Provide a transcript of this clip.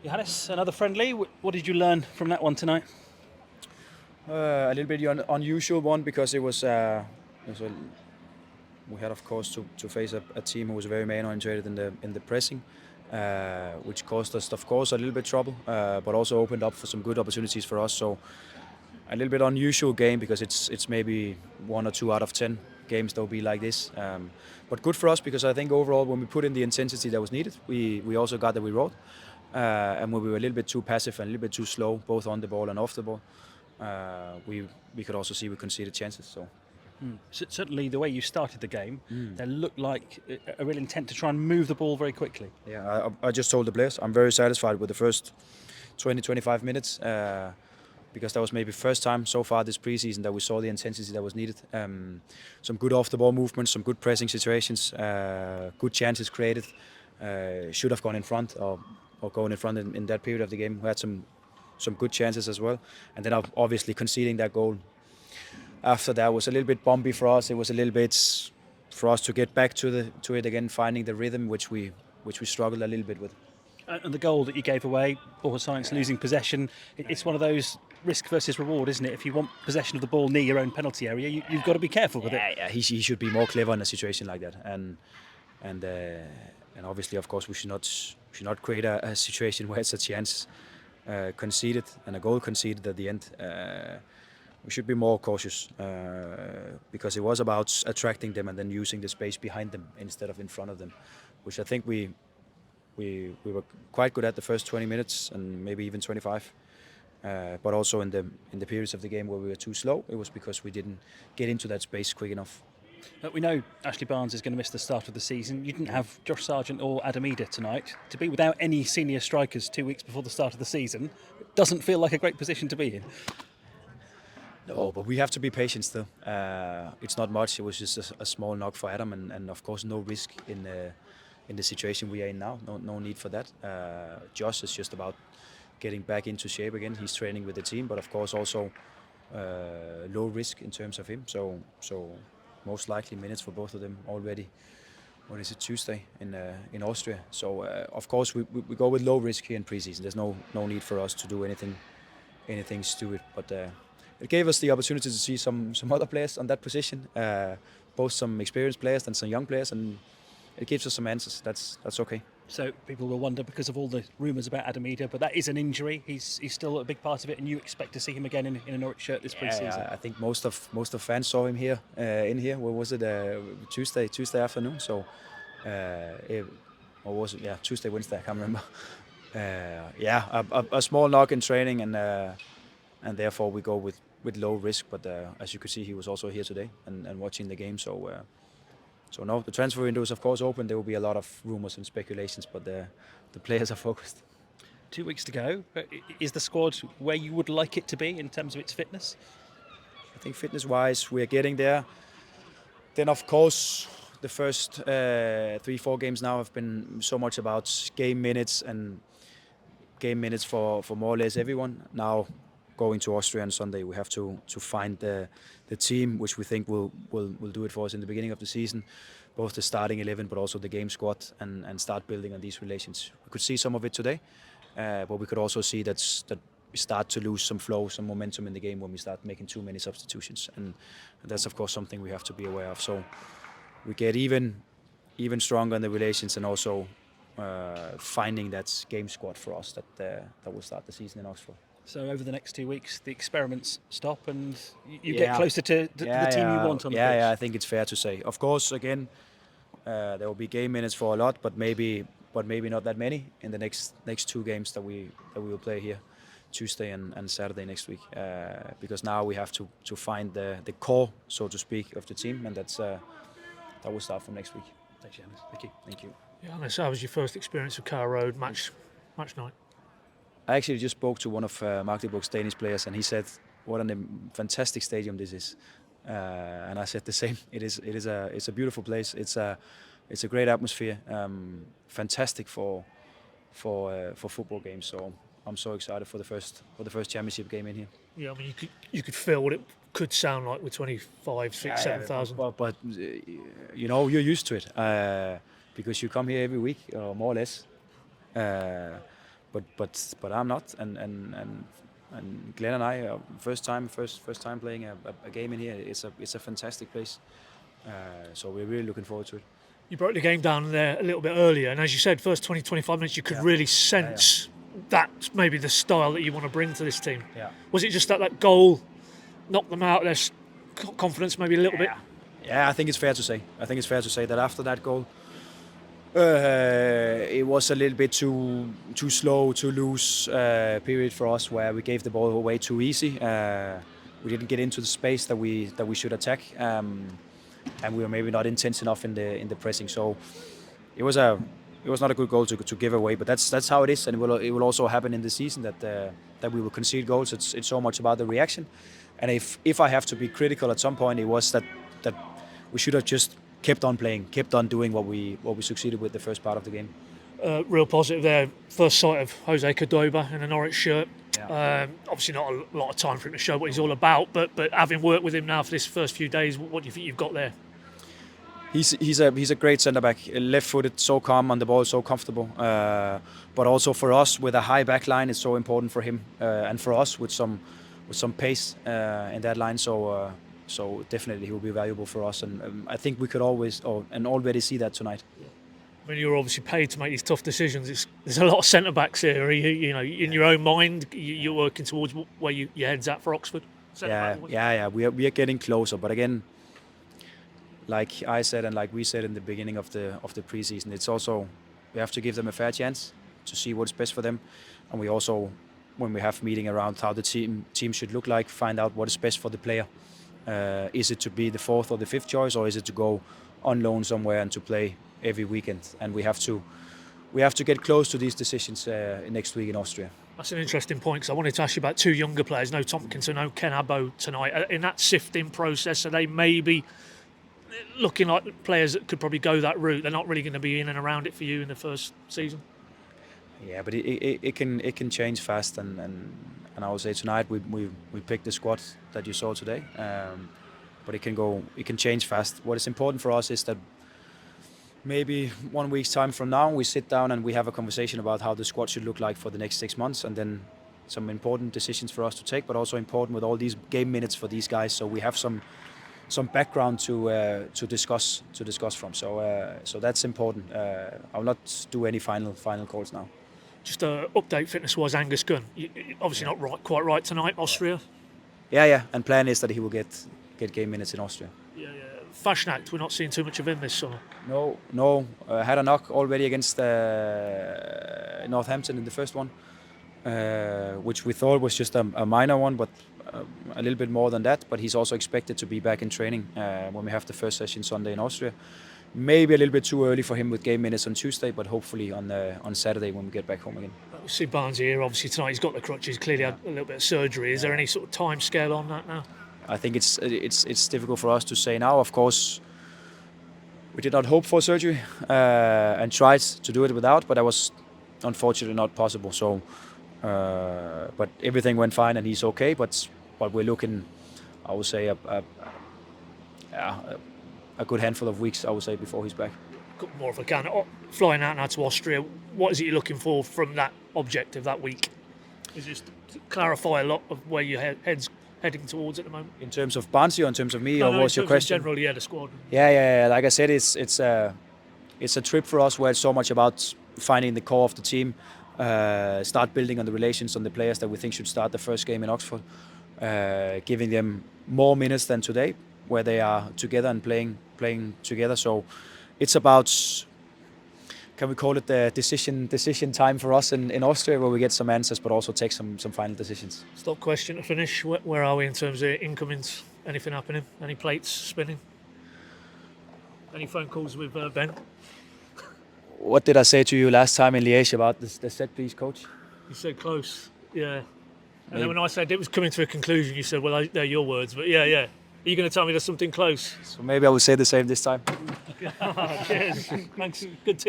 Johannes, another friendly. What did you learn from that one tonight? A little bit unusual one because we had of course to face a team who was very man oriented in the pressing, which caused us of course a little bit trouble, but also opened up for some good opportunities for us. So a little bit unusual game because it's maybe 1 or 2 out of 10 games that will be like this. But good for us because I think overall when we put in the intensity that was needed, we also got that we wrote. And when we were a little bit too passive and a little bit too slow, both on the ball and off the ball, we could also see we conceded chances. So. Certainly, the way you started the game, there looked like a real intent to try and move the ball very quickly. Yeah, I just told the players I'm very satisfied with the first 20-25 minutes because that was maybe first time so far this preseason that we saw the intensity that was needed. Some good off the ball movements, some good pressing situations, good chances created. Should have gone in front or going in front in that period of the game. We had some good chances as well, and then obviously conceding that goal after that was a little bit bumpy for us. It was a little bit for us to get back to it again, finding the rhythm which we struggled a little bit with. And the goal that you gave away, poor science, losing possession, it's one of those risk versus reward, isn't it? If you want possession of the ball near your own penalty area, you've got to be careful with it. Yeah, he should be more clever in a situation like that, and obviously, of course, we should not create a situation where it's a chance conceded and a goal conceded at the end. We should be more cautious because it was about attracting them and then using the space behind them instead of in front of them, which I think we were quite good at the first 20 minutes and maybe even 25. But also in the periods of the game where we were too slow, it was because we didn't get into that space quick enough. We know Ashley Barnes is going to miss the start of the season. You didn't have Josh Sargent or Adam Eder tonight. To be without any senior strikers 2 weeks before the start of the season doesn't feel like a great position to be in. No, but we have to be patient still. It's not much. It was just a small knock for Adam, and of course no risk in the situation we are in now. No need for that. Josh is just about getting back into shape again. He's training with the team, but of course also low risk in terms of him. So most likely minutes for both of them already. What is it, Tuesday in Austria? So of course we go with low risk here in preseason. There's no need for us to do anything stupid, but. It gave us the opportunity to see some other players on that position, both some experienced players and some young players, and it gives us some answers. That's okay. So people will wonder because of all the rumours about Adam Eder, but that is an injury. He's still a big part of it, and you expect to see him again in a Norwich shirt this pre-season. I think most of fans saw him here in here. What was it? Tuesday afternoon. So, or was it? Yeah, Tuesday, Wednesday. I can't remember. A small knock in training, and therefore we go with low risk, but as you could see, he was also here today and watching the game. So no, the transfer window is of course open. There will be a lot of rumors and speculations, but the players are focused. 2 weeks to go. Is the squad where you would like it to be in terms of its fitness? I think fitness-wise, we are getting there. Then of course, the first 3-4 games now have been so much about game minutes for more or less everyone. Now, going to Austria on Sunday, we have to find the team which we think will do it for us in the beginning of the season, both the starting 11 but also the game squad, and start building on these relations. We could see some of it today, but we could also see that we start to lose some flow, some momentum in the game when we start making too many substitutions, and that's of course something we have to be aware of. So we get even stronger in the relations, and also finding that game squad for us that will start the season in Oxford. So over the next 2 weeks, the experiments stop and you get closer to the team you want on the pitch. Yeah, I think it's fair to say. Of course, again, there will be game minutes for a lot, but maybe not that many in the next 2 games that we will play here, Tuesday and Saturday next week. Because now we have to find the core, so to speak, of the team, and that will start from next week. Thanks, Johannes. Thank you. Johannes, how was your first experience of Carrow Road match night? I actually just spoke to one of Magdeburg's Danish players, and he said, "What a fantastic stadium this is." And I said the same. It's a beautiful place. It's a great atmosphere. Fantastic for football games. So I'm so excited for the first championship game in here. Yeah, I mean you could feel what it could sound like with 25, 6, 7,000. But you're used to it because you come here every week, or more or less. but I'm not. And Glenn and I, first time playing a game in here. It's a fantastic place. So we're really looking forward to it. You broke the game down there a little bit earlier, and as you said, first 20-25 minutes, you could really sense that's maybe the style that you want to bring to this team. Yeah. Was it just that goal knocked them out? Their confidence maybe a little bit? Yeah, I think it's fair to say. That after that goal, it was a little bit too slow, too loose period for us, where we gave the ball away too easy. We didn't get into the space that we should attack, and we were maybe not intense enough in the pressing. So it was not a good goal to give away. But that's how it is, and it will also happen in the season that we will concede goals. It's so much about the reaction. And if I have to be critical at some point, it was that we should have just kept on playing, kept on doing what we succeeded with the first part of the game. Real positive there. First sight of Jose Cordoba in a Norwich shirt. Yeah. Obviously not a lot of time for him to show what he's all about, but having worked with him now for this first few days, what do you think you've got there? He's a great centre back, left-footed, so calm on the ball, so comfortable. But also for us, with a high back line, it's so important for him and for us with some pace in that line. So definitely he will be valuable for us, and I think we could already see that tonight. I mean, you're obviously paid to make these tough decisions. There's a lot of centre backs here. You know, in your own mind, you're working towards where your head's at for Oxford. Yeah. We are getting closer, but again, like I said and like we said in the beginning of the preseason, it's also we have to give them a fair chance to see what's best for them, and we also, when we have meeting around how the team should look like, find out what is best for the player. Is it to be the fourth or the fifth choice, or is it to go on loan somewhere and to play every weekend? And we have to get close to these decisions next week in Austria. That's an interesting point, because I wanted to ask you about two younger players, no Tompkinson, no Ken Abbo tonight. In that sifting process, are they maybe looking like players that could probably go that route? They're not really going to be in and around it for you in the first season. Yeah, but it can change fast, and I would say tonight we picked the squad that you saw today, but it can change fast. What is important for us is that maybe 1 week's time from now we sit down and we have a conversation about how the squad should look like for the next 6 months, and then some important decisions for us to take, but also important with all these game minutes for these guys, so we have some background to discuss from. So that's important. I'll not do any final calls now. Just update fitness-wise, Angus Gunn. Obviously not quite right tonight, Austria. Yeah, and plan is that he will get game minutes in Austria. Yeah. Fashnacht, we're not seeing too much of him this summer. No. Had a knock already against Northampton in the first one, which we thought was just a minor one, but a little bit more than that. But he's also expected to be back in training when we have the first session Sunday in Austria. Maybe a little bit too early for him with game minutes on Tuesday, but hopefully on Saturday when we get back home again. We see Barnes here, obviously tonight he's got the crutches, clearly had a little bit of surgery. Is there any sort of time scale on that now? I think it's difficult for us to say now. Of course, we did not hope for surgery and tried to do it without, but that was unfortunately not possible. So, but everything went fine and he's okay. But we're looking, I would say, a good handful of weeks, I would say, before he's back. More if I can. Flying out now to Austria, what is it you're looking for from that objective that week? Is just to clarify a lot of where your head's heading towards at the moment? In terms of Barnsley or in terms of me, or what's your question? Generally, the squad. Yeah. Like I said, it's a trip for us where it's so much about finding the core of the team, start building on the relations on the players that we think should start the first game in Oxford, giving them more minutes than today, where they are together and playing together. So it's about, can we call it the decision time for us in Austria, where we get some answers but also take some final decisions. Stop question to finish. Where are we in terms of incomings? Anything happening? Any plates spinning? Any phone calls with Ben? What did I say to you last time in Liège about the set piece, coach? You said close, yeah. And then when I said it was coming to a conclusion, you said, well, they're your words, but yeah. Are you going to tell me there's something close? So maybe I will say the same this time. Cheers. Thanks. Good team.